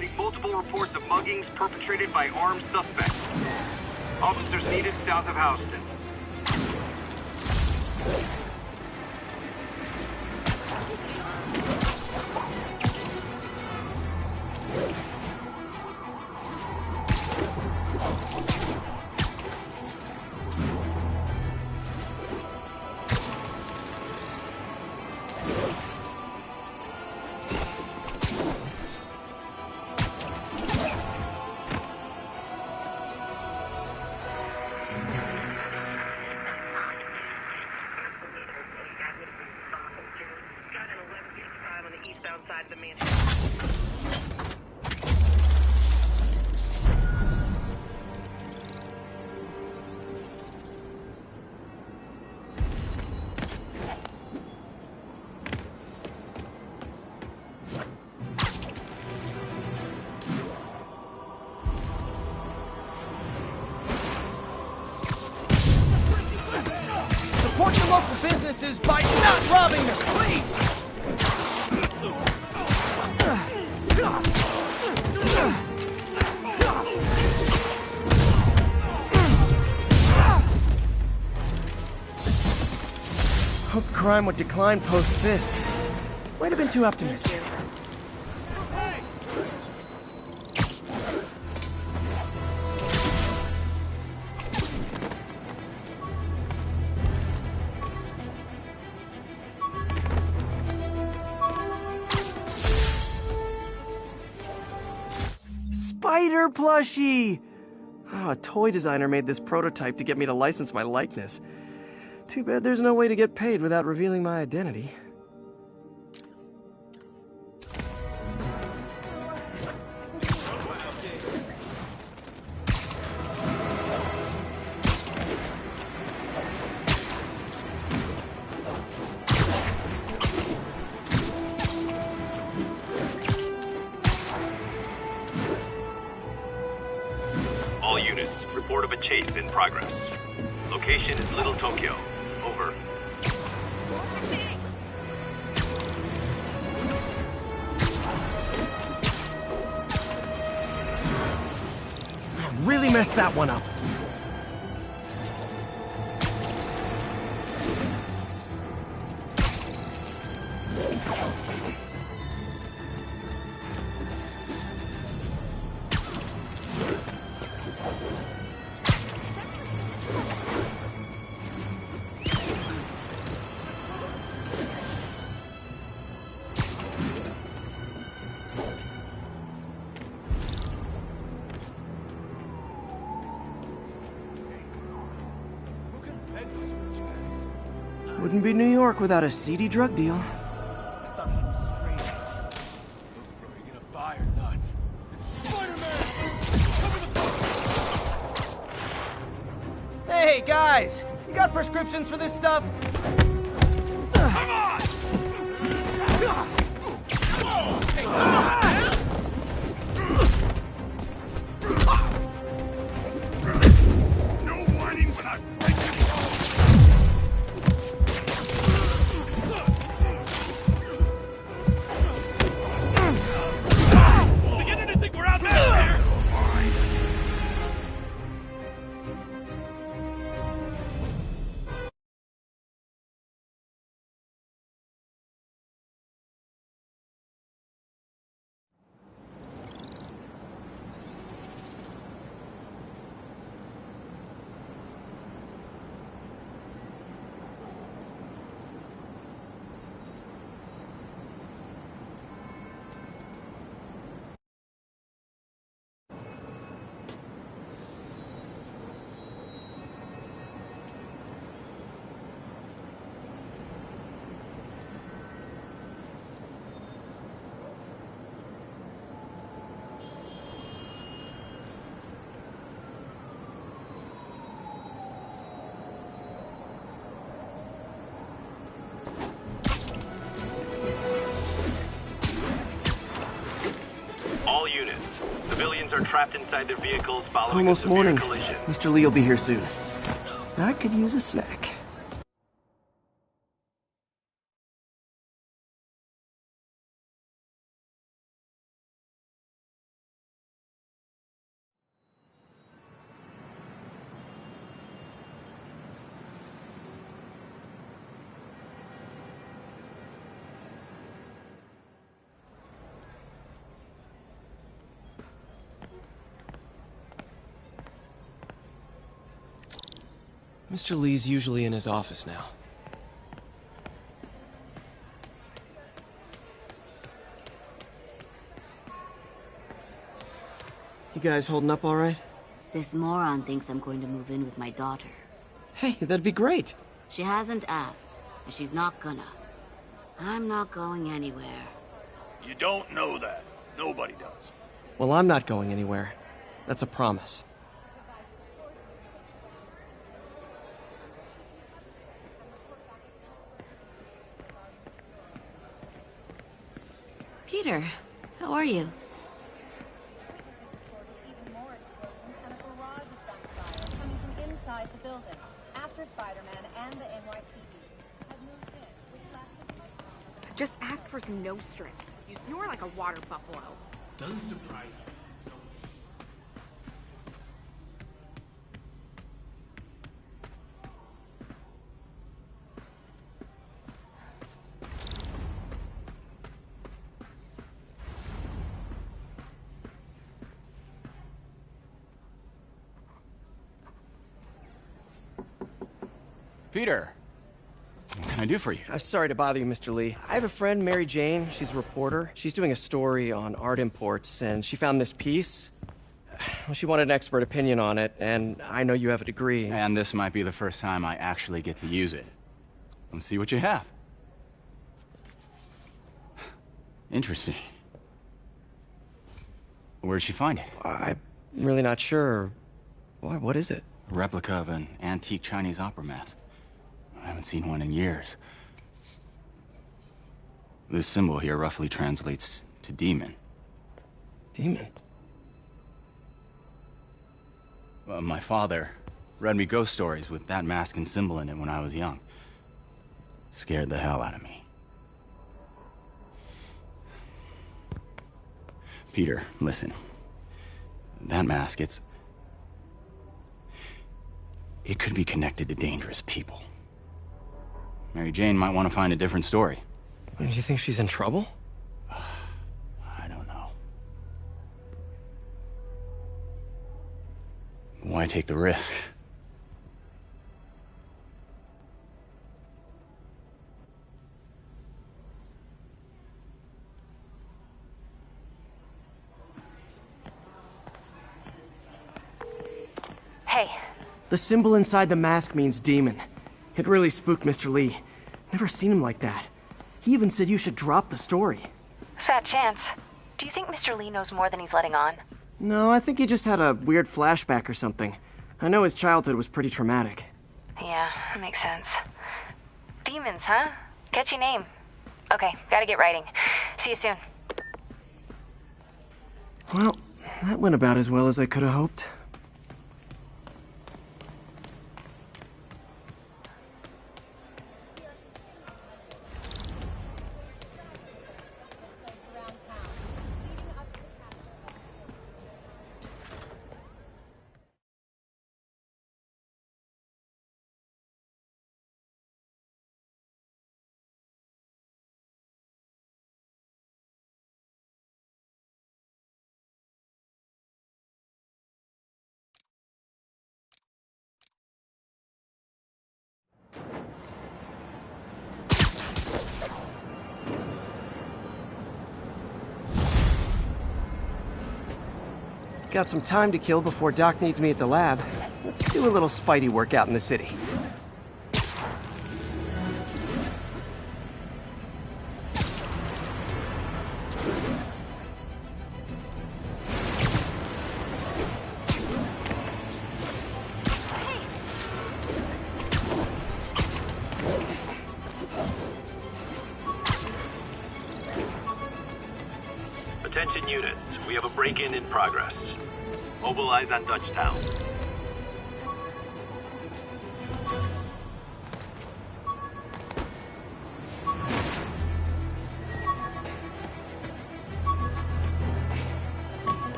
getting multiple reports of muggings perpetrated by armed suspects. Officers needed south of Houston. Side of the main. Support your local businesses by not robbing them, please! Hoped crime would decline post-Fisk. Might have been too optimistic. Spider plushie! Oh, a toy designer made this prototype to get me to license my likeness. Too bad there's no way to get paid without revealing my identity. All units, report of a chase in progress. Location is Little Tokyo. Over. Really messed that one up. Wouldn't be New York without a seedy drug deal. Hey, guys! You got prescriptions for this stuff? Come on! No whining when I break it. Civilians are trapped inside their vehicles following Almost a severe morning. collision. Mr. Lee will be here soon. I could use a snack. Mr. Lee's usually in his office now. You guys holding up all right? This moron thinks I'm going to move in with my daughter. Hey, that'd be great. She hasn't asked, and she's not gonna. I'm not going anywhere. You don't know that. Nobody does. Well, I'm not going anywhere. That's a promise. Peter, how are you? Inside the building, after Spider-Man and the NYPD had moved in, which lasted... Just ask for some nose strips. You snore like a water buffalo. Doesn't surprise me. Peter, what can I do for you? Sorry to bother you, Mr. Lee. I have a friend, Mary Jane. She's a reporter. She's doing a story on art imports, and she found this piece. Well, she wanted an expert opinion on it, and I know you have a degree. And this might be the first time I actually get to use it. Let's see what you have. Interesting. Where'd she find it? I'm really not sure. Why, what is it? A replica of an antique Chinese opera mask. I haven't seen one in years. This symbol here roughly translates to demon. Demon? My father read me ghost stories with that mask and symbol in it when I was young. Scared the hell out of me. Peter, listen. That mask, it could be connected to dangerous people. Mary Jane might want to find a different story. Do you think she's in trouble? I don't know. Why take the risk? Hey, The symbol inside the mask means demon. It really spooked Mr. Lee. Never seen him like that. He even said you should drop the story. fat chance. Do you think Mr. Lee knows more than he's letting on? No, I think he just had a weird flashback or something. I know his childhood was pretty traumatic. Yeah, that makes sense. Demons, huh? Catchy name. Okay, gotta get writing. See you soon. Well, that went about as well as I could have hoped. Got some time to kill before Doc needs me at the lab. Let's do a little Spidey workout in the city. Attention units, we have a break-in in progress. Mobilize on Dutchtown.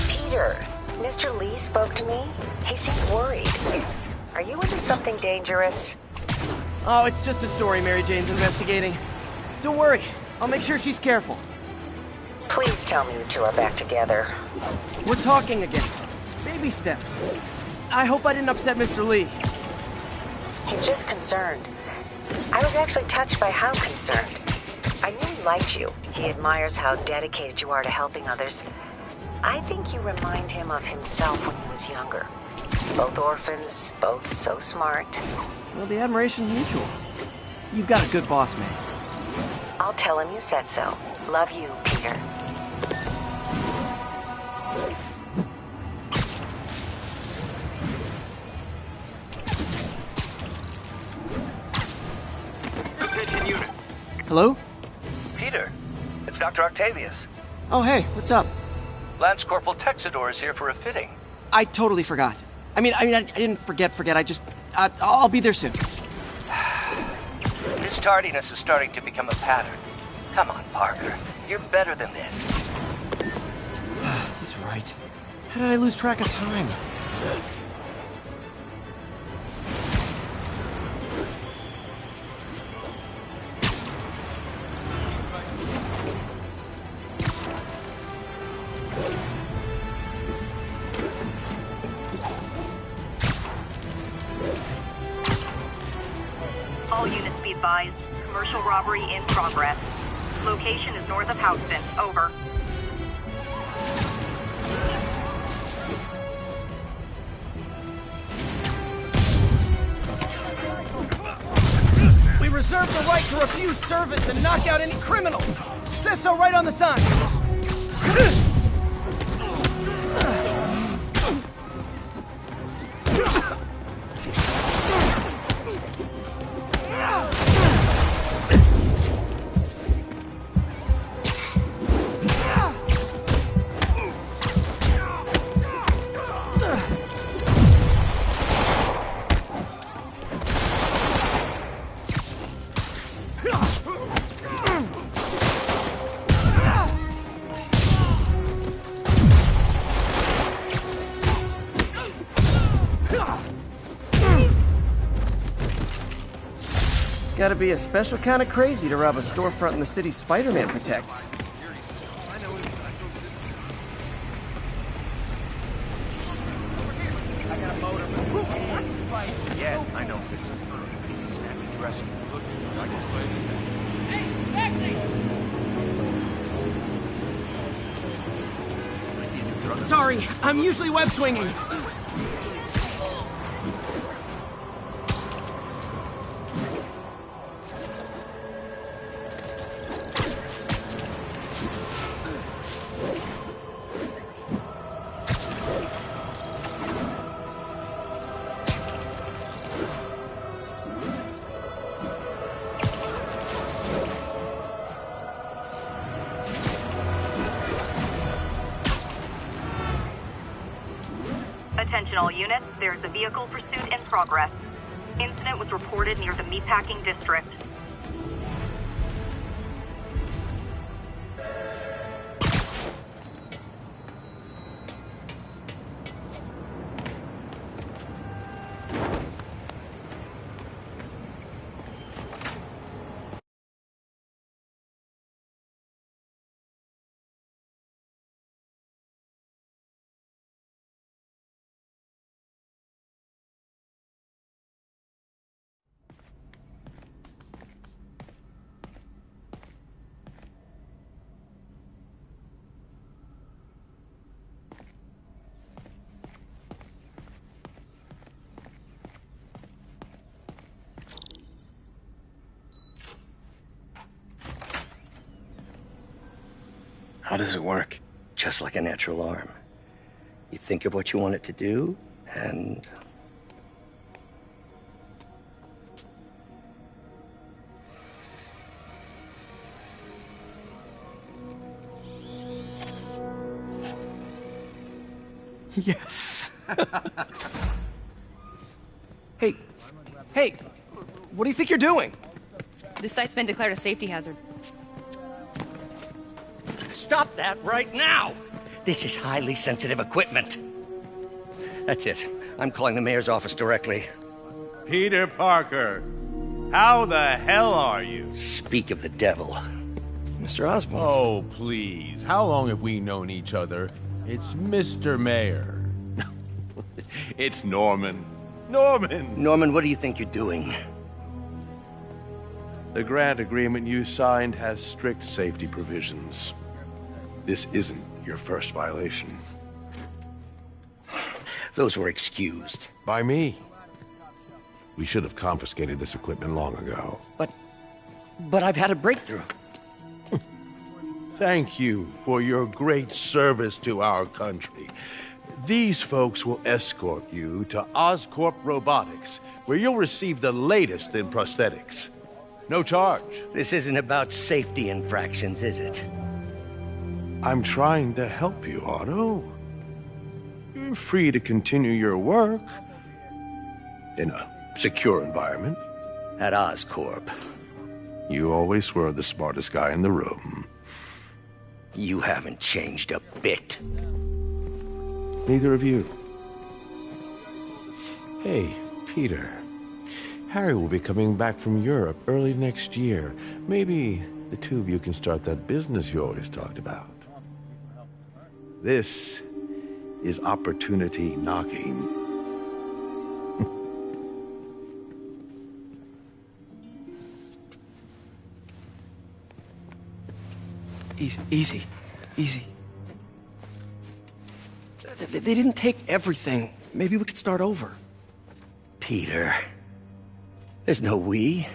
Peter, Mr. Lee spoke to me. He seemed worried. Are you into something dangerous? Oh, it's just a story Mary Jane's investigating. Don't worry, I'll make sure she's careful. Please tell me you two are back together. We're talking again. Baby steps. I hope I didn't upset Mr. Lee. He's just concerned. I was actually touched by how concerned. I knew he liked you. He admires how dedicated you are to helping others. I think you remind him of himself when he was younger. Both orphans, both so smart. Well, the admiration's mutual. You've got a good boss, man. I'll tell him you said so. Love you, Peter. Attention unit. Hello? Peter, it's Dr. Octavius. Oh, hey, what's up? Lance Corporal Texador is here for a fitting. I totally forgot. I didn't forget. I'll be there soon. This tardiness is starting to become a pattern. Come on, Parker. You're better than this. He's right. How did I lose track of time? All units be advised. Commercial robbery in progress. Location is north of Houston. Over. We reserve the right to refuse service and knock out any criminals. Says so right on the sign. Gotta be a special kind of crazy to rob a storefront in the city Spider-Man protects. Yeah, I know. This is he's a snappy dresser. Look, I guess. Sorry, I'm usually web swinging. Attention all units, there's a vehicle pursuit in progress. Incident was reported near the meatpacking district. How does it work? Just like a natural arm. You think of what you want it to do, and... Yes. Hey, what do you think you're doing? This site's been declared a safety hazard. Stop that right now! This is highly sensitive equipment. That's it. I'm calling the mayor's office directly. Peter Parker, how the hell are you? Speak of the devil. Mr. Osborn. Oh, please. How long have we known each other? It's Mr. Mayor. It's Norman. Norman! Norman, what do you think you're doing? The grant agreement you signed has strict safety provisions. This isn't your first violation. Those were excused. By me. We should have confiscated this equipment long ago. But I've had a breakthrough. Thank you for your great service to our country. These folks will escort you to Oscorp Robotics, where you'll receive the latest in prosthetics. No charge. This isn't about safety infractions, is it? I'm trying to help you, Otto. You're free to continue your work in a secure environment. At Oscorp. You always were the smartest guy in the room. You haven't changed a bit. Neither of you. Hey, Peter. Harry will be coming back from Europe early next year. Maybe the two of you can start that business you always talked about. This is opportunity knocking. Easy. They didn't take everything. Maybe we could start over. Peter. There's no we.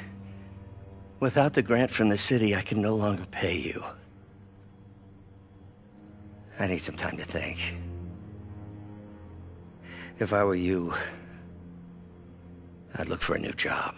Without the grant from the city, I can no longer pay you. I need some time to think. If I were you, I'd look for a new job.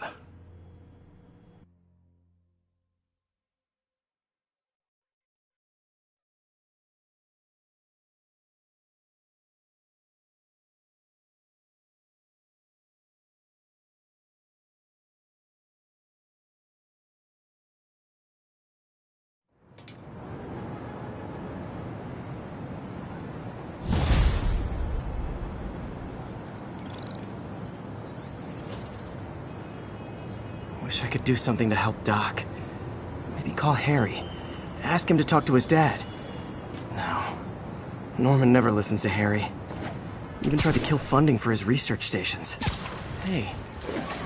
Wish I could do something to help Doc. Maybe call Harry. Ask him to talk to his dad. No. Norman never listens to Harry. Even tried to kill funding for his research stations. Hey,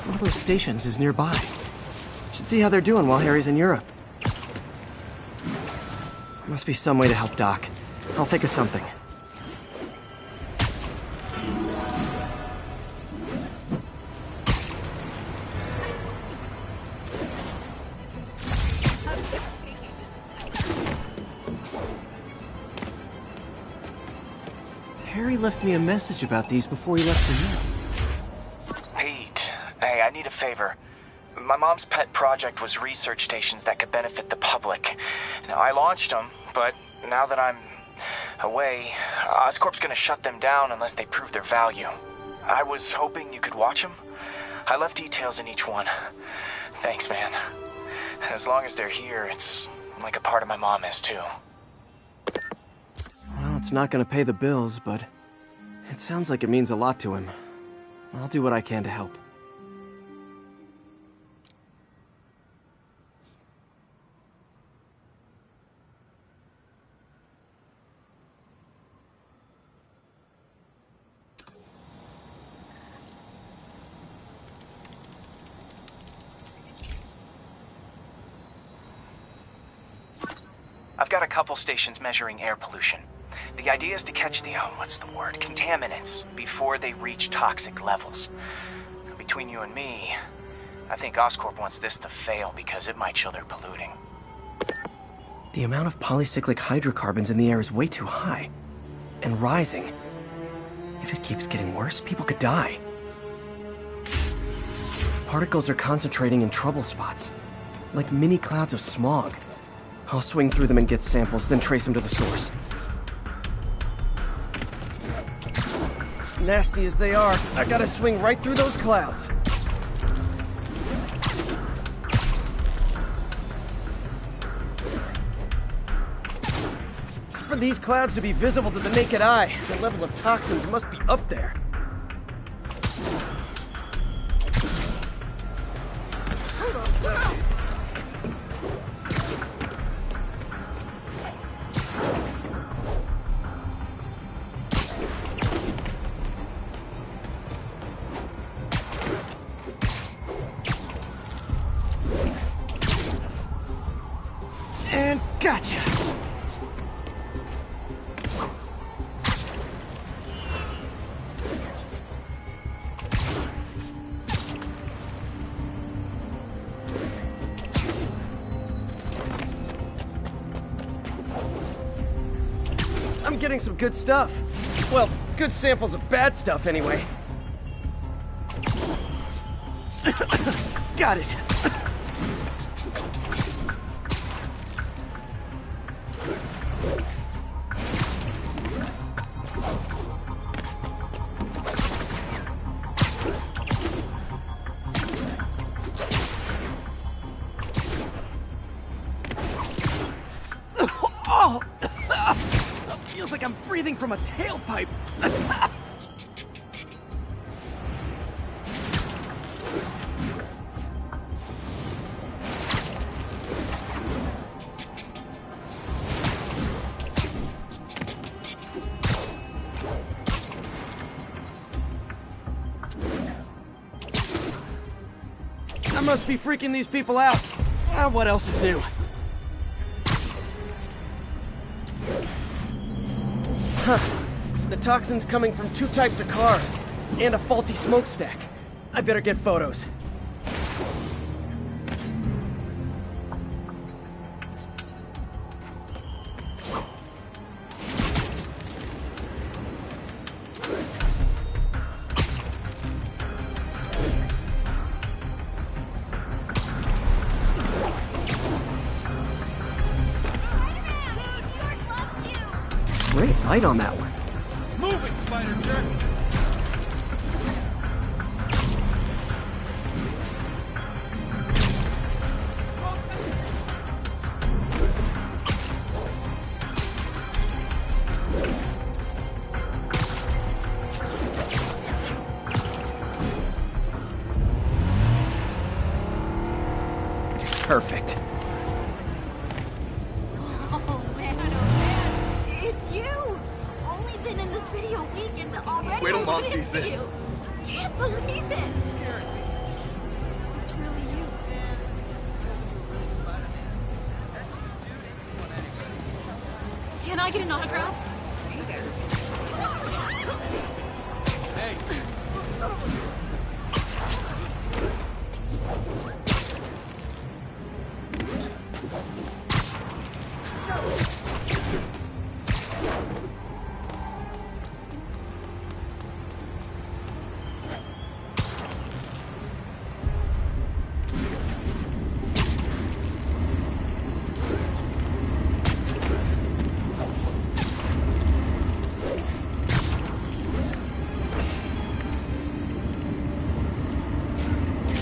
one of those stations is nearby. Should see how they're doing while Harry's in Europe. Must be some way to help Doc. I'll think of something. Harry left me a message about these before he left for Europe. Pete, hey, I need a favor. My mom's pet project was research stations that could benefit the public. Now, I launched them, but now that I'm away, Oscorp's gonna shut them down unless they prove their value. I was hoping you could watch them. I left details in each one. Thanks, man. As long as they're here, it's like a part of my mom is, too. Well, it's not gonna pay the bills, but it sounds like it means a lot to him. I'll do what I can to help. I've got a couple stations measuring air pollution. The idea is to catch the, contaminants before they reach toxic levels. Between you and me, I think Oscorp wants this to fail because it might show they're polluting. The amount of polycyclic hydrocarbons in the air is way too high. And rising. If it keeps getting worse, people could die. Particles are concentrating in trouble spots. Like mini clouds of smog. I'll swing through them and get samples, then trace them to the source. Nasty as they are, I gotta swing right through those clouds. For these clouds to be visible to the naked eye, the level of toxins must be up there. Hold on a second. I'm getting some good stuff. Well, good samples of bad stuff, anyway. Got it. Oh! Feels like I'm breathing from a tailpipe. I must be freaking these people out. What else is new? Huh. The toxin's coming from 2 types of cars, and a faulty smokestack. I better get photos. Great light on that one. Move it, Spider Jerk! Perfect. Oh man, it's you! Only been in the city a week and already Wait till Mom I sees this. you. Can't believe it! It's really you. Can I get an autograph? Hey!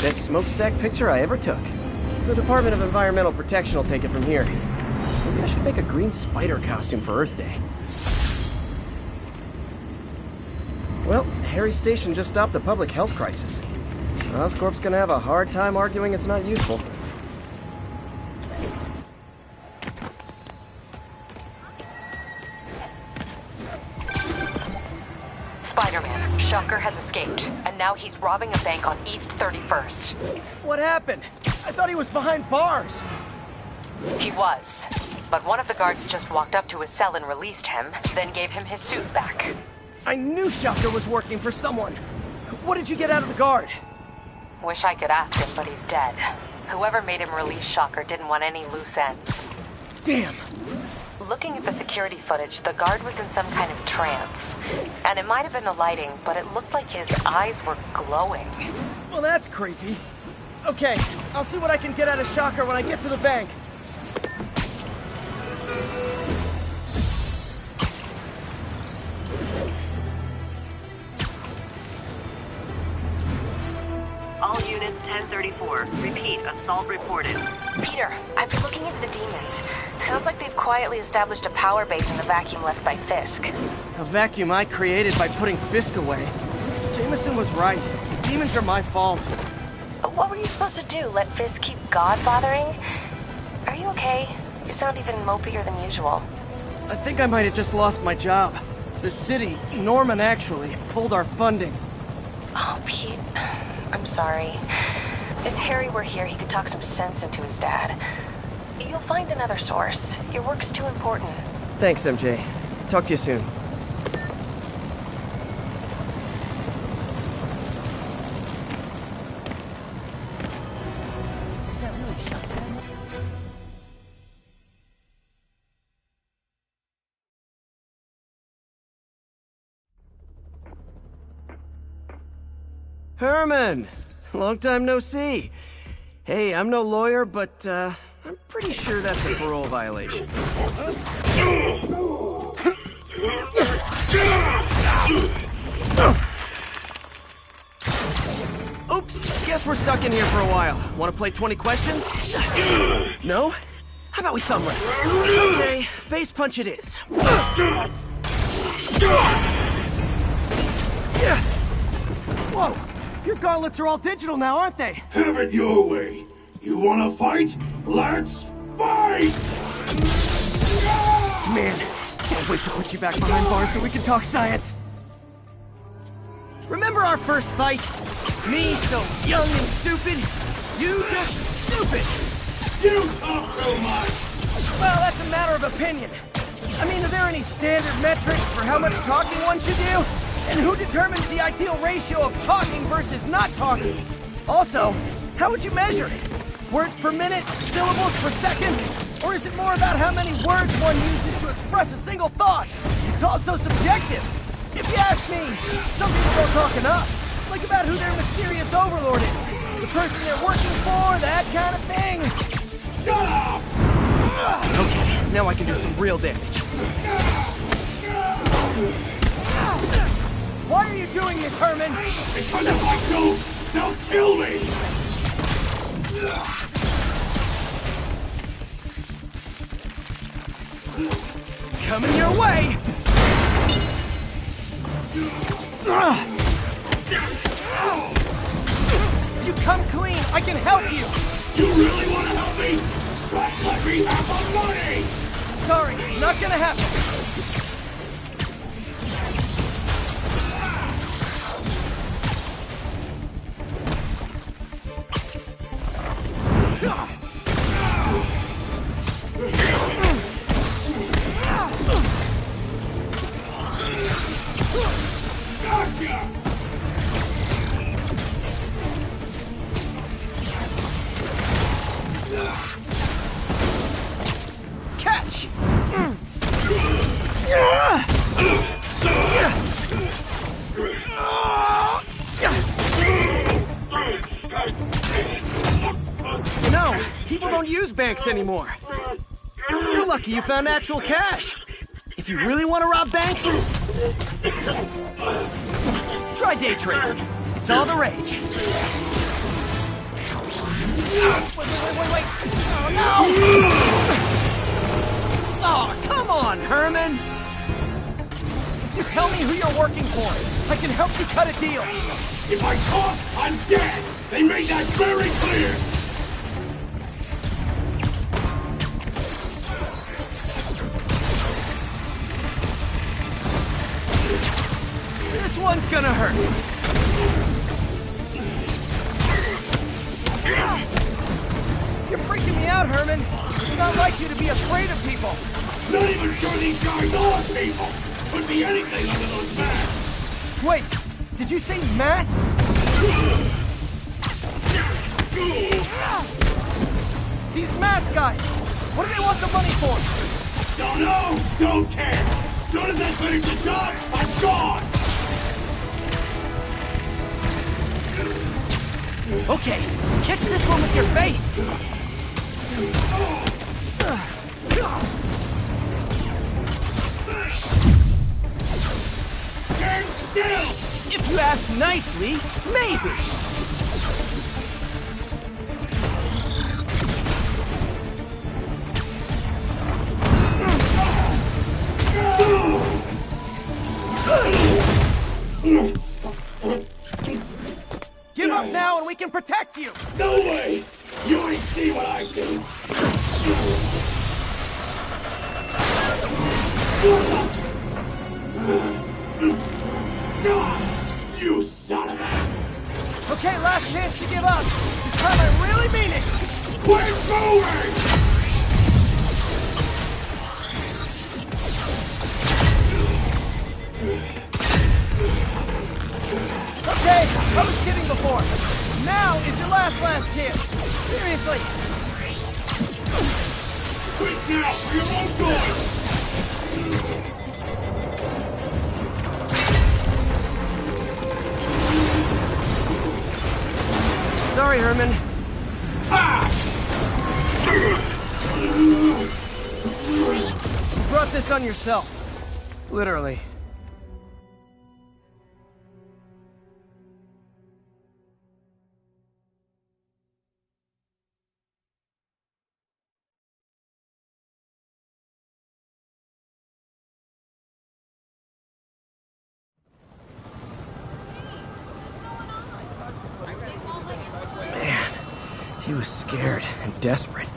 Best smokestack picture I ever took. The Department of Environmental Protection will take it from here. Maybe I should make a green spider costume for Earth Day. Well, Harry's station just stopped a public health crisis. Oscorp's gonna have a hard time arguing it's not useful. Spider-Man, Shocker has escaped, and now he's robbing a bank on East 31st. What happened? I thought he was behind bars. He was, but one of the guards just walked up to his cell and released him, then gave him his suit back. I knew Shocker was working for someone. What did you get out of the guard? Wish I could ask him, but he's dead. Whoever made him release Shocker didn't want any loose ends. Damn. Looking at the security footage, the guard was in some kind of trance. And it might have been the lighting, but it looked like his eyes were glowing. Well, that's creepy. Okay, I'll see what I can get out of Shocker when I get to the bank. All units 1034. Repeat, assault reported. Peter, I've been looking into the demons. Sounds like they've quietly established a power base in the vacuum left by Fisk. A vacuum I created by putting Fisk away. Jameson was right. The demons are my fault. What were you supposed to do? Let Fisk keep godfathering? Are you okay? You sound even mopier than usual. I think I might have just lost my job. The city, Norman actually, pulled our funding. Oh, Pete. I'm sorry. If Harry were here, he could talk some sense into his dad. You'll find another source. Your work's too important. Thanks, MJ. Talk to you soon. Herman! Long time no see. Hey, I'm no lawyer, but, I'm pretty sure that's a parole violation. Oops, guess we're stuck in here for a while. Want to play 20 questions? No? How about we thumb wrestle? Okay, face punch it is. Whoa! Your gauntlets are all digital now, aren't they? Have it your way. You wanna fight? Let's fight! Man, can't wait to put you back behind bars so we can talk science. Remember our first fight? Me so young and stupid, you just stupid. You talk too much! Well, that's a matter of opinion. I mean, are there any standard metrics for how much talking one should do? And who determines the ideal ratio of talking versus not talking? Also, how would you measure it? Words per minute? Syllables per second? Or is it more about how many words one uses to express a single thought? It's also subjective. If you ask me, some people don't talk enough. Like about who their mysterious overlord is. The person they're working for, that kind of thing. Shut up! Okay, now I can do some real damage. Why are you doing this, Herman? Because if I don't, they'll kill me! Coming your way! If you come clean, I can help you! You really want to help me? Let me have my money! Sorry, not gonna happen. Catch! You know, people don't use banks anymore. You're lucky you found actual cash. If you really want to rob banks, try day trading. It's all the rage. Wait. Oh, no! Oh, come on, Herman! You tell me who you're working for. I can help you cut a deal. If I talk, I'm dead! They made that very clear! This one's gonna hurt. You're freaking me out, Herman. It's not like you to be afraid of people. Not even sure these guys are people! Could be anything under those masks! Wait, did you say masks? These mask guys, what do they want the money for? Don't know! Don't care! As soon as I finish the job, I'm gone! Okay, catch this one with your face! Stand still! If you ask nicely, maybe! Give up now and we can protect you! No way! You ain't see what I do! You son of a... Okay, last chance to give up. This time I really mean it! Quit moving! Okay, I was kidding before. Now is your last chance. Seriously. Quit now for your own good! Sherman. You brought this on yourself. Literally. Man, he was scared and desperate.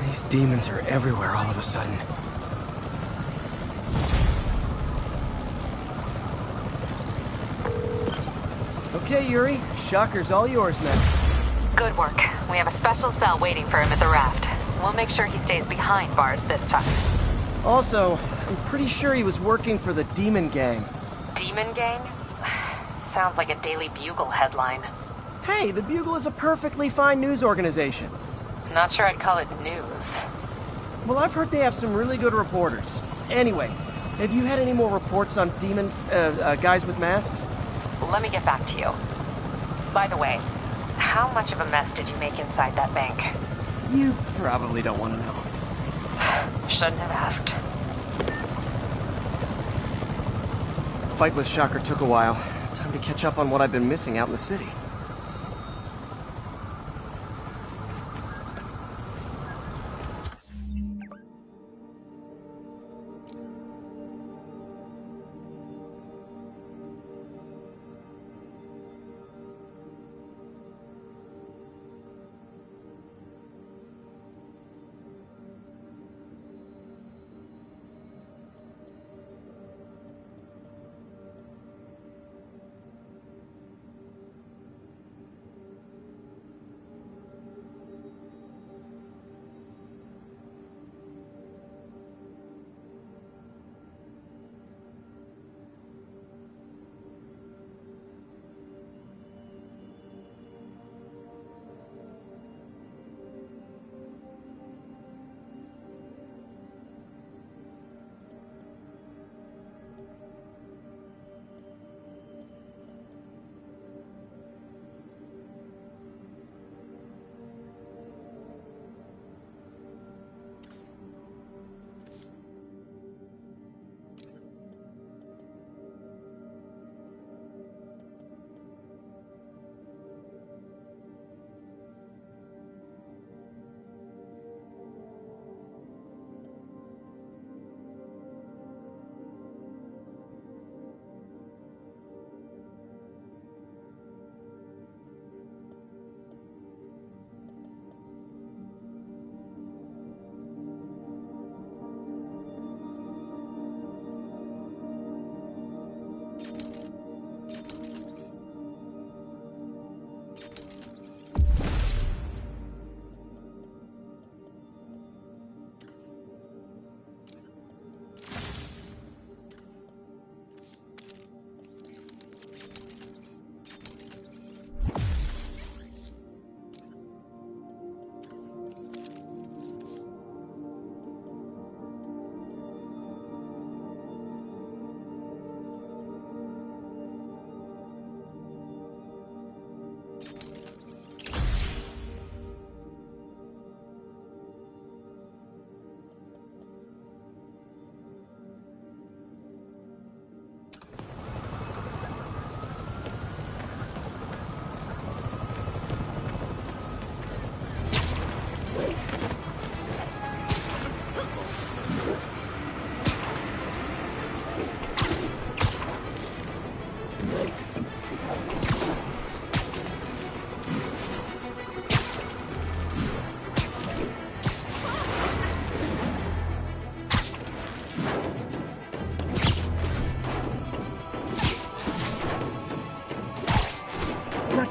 These demons are everywhere all of a sudden. Okay, Yuri. Shocker's all yours now. Good work. We have a special cell waiting for him at the raft. We'll make sure he stays behind bars this time. Also, I'm pretty sure he was working for the Demon Gang. Demon Gang? Sounds like a Daily Bugle headline. Hey, the Bugle is a perfectly fine news organization. Not sure I'd call it news. Well, I've heard they have some really good reporters. Anyway, have you had any more reports on demon, guys with masks? Let me get back to you. By the way, how much of a mess did you make inside that bank? You probably don't want to know. Shouldn't have asked. Fight with Shocker took a while. Time to catch up on what I've been missing out in the city.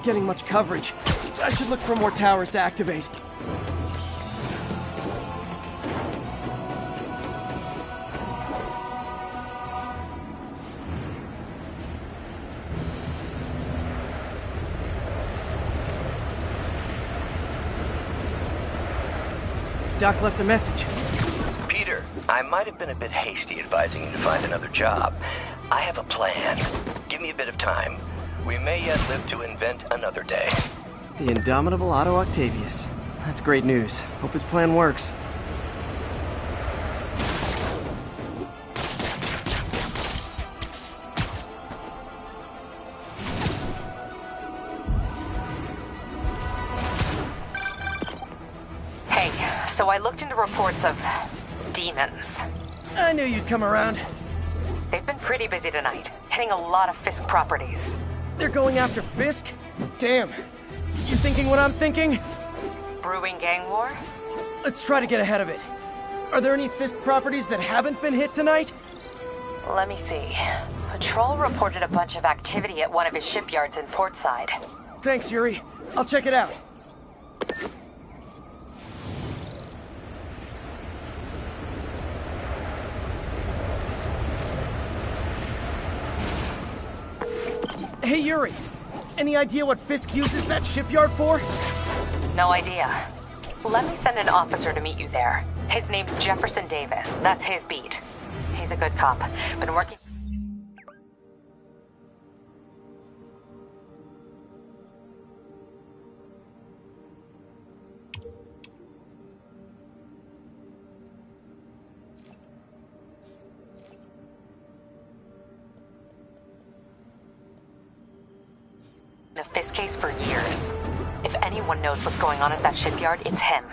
Getting much coverage. I should look for more towers to activate. Doc left a message. Peter, I might have been a bit hasty advising you to find another job. I have a plan. Give me a bit of time. We may yet live to invent another day. The indomitable Otto Octavius. That's great news. Hope his plan works. Hey, so I looked into reports of demons. I knew you'd come around. They've been pretty busy tonight, hitting a lot of Fisk properties. They're going after Fisk? Damn. You thinking what I'm thinking? Brewing gang war? Let's try to get ahead of it. Are there any Fisk properties that haven't been hit tonight? Let me see. Patrol reported a bunch of activity at one of his shipyards in Portside. Thanks, Yuri. I'll check it out. Hey, Yuri. Any idea what Fisk uses that shipyard for? No idea. Let me send an officer to meet you there. His name's Jefferson Davis. That's his beat. He's a good cop. Been working... the Fisk case for years. If anyone knows what's going on at that shipyard, it's him.